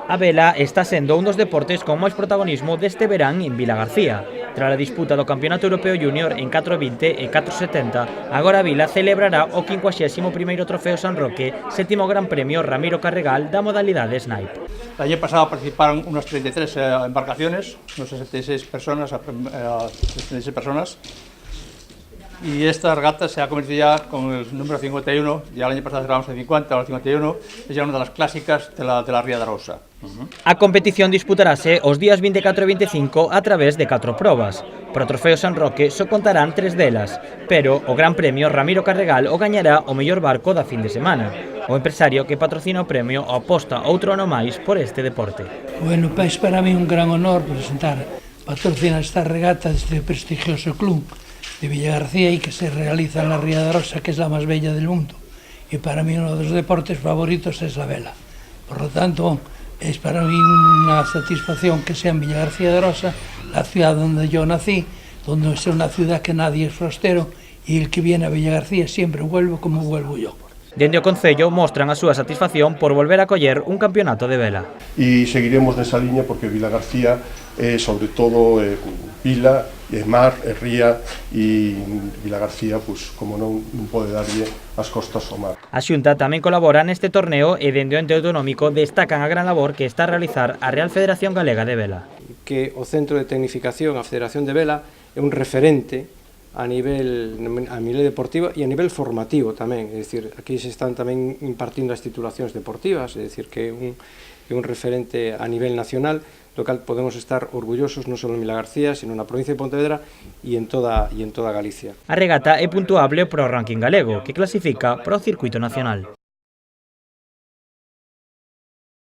A vela está sendo un dos deportes con máis protagonismo deste verán en Vilagarcía. Tras a disputa do Campeonato Europeo Júnior en 420 e 470, agora a Vila celebrará o 51º Trofeo San Roque, sétimo Gran Premio Ramiro Carregal da modalidade Snipe. El año pasado participaron unas 33 embarcaciones, unos 66 personas, y esta regata se ha convertido ya con el número 51, ya el año pasado cerramos el 50, ahora el 51, es ya una de las clásicas de la Ría de Arousa. A competición disputarase os días 24 e 25 a través de 4 probas. Para o Trofeo San Roque só contarán 3 delas, pero o Gran Premio Ramiro Carregal o gañará o mellor barco da fin de semana. O empresario que patrocina o premio aposta outro ano máis por este deporte. Bueno, pois para mí un gran honor presentar patrocinar esta regata deste prestigioso club de Villagarcía y que se realiza en la Ría de Arousa, que es la más bella del mundo. Y para mí uno de los deportes favoritos es la vela. Por lo tanto, es para mí una satisfacción que sea en Villagarcía de Arousa, la ciudad donde yo nací, donde es una ciudad que nadie es forastero, y el que viene a Villagarcía siempre vuelve como vuelvo yo. Dende o Concello mostran a súa satisfacción por volver a coller un campeonato de vela. E seguiremos nesa liña porque Vilagarcía é sobre todo vila, é mar, é ría e Vilagarcía, pois, como non pode darlle as costas ao mar. A Xunta tamén colabora neste torneo e dende o ente autonómico destacan a gran labor que está a realizar a Real Federación Galega de Vela. Que o Centro de Tecnificación, a Federación de Vela, é un referente a nivel deportivo e a nivel formativo tamén, é dicir, aquí se están tamén impartindo as titulacións deportivas, é dicir, que é un referente a nivel nacional, do cal podemos estar orgullosos non só en Vilagarcía, sino na provincia de Pontevedra e en toda Galicia. A regata é puntuable para o ranking galego, que clasifica para o circuito nacional.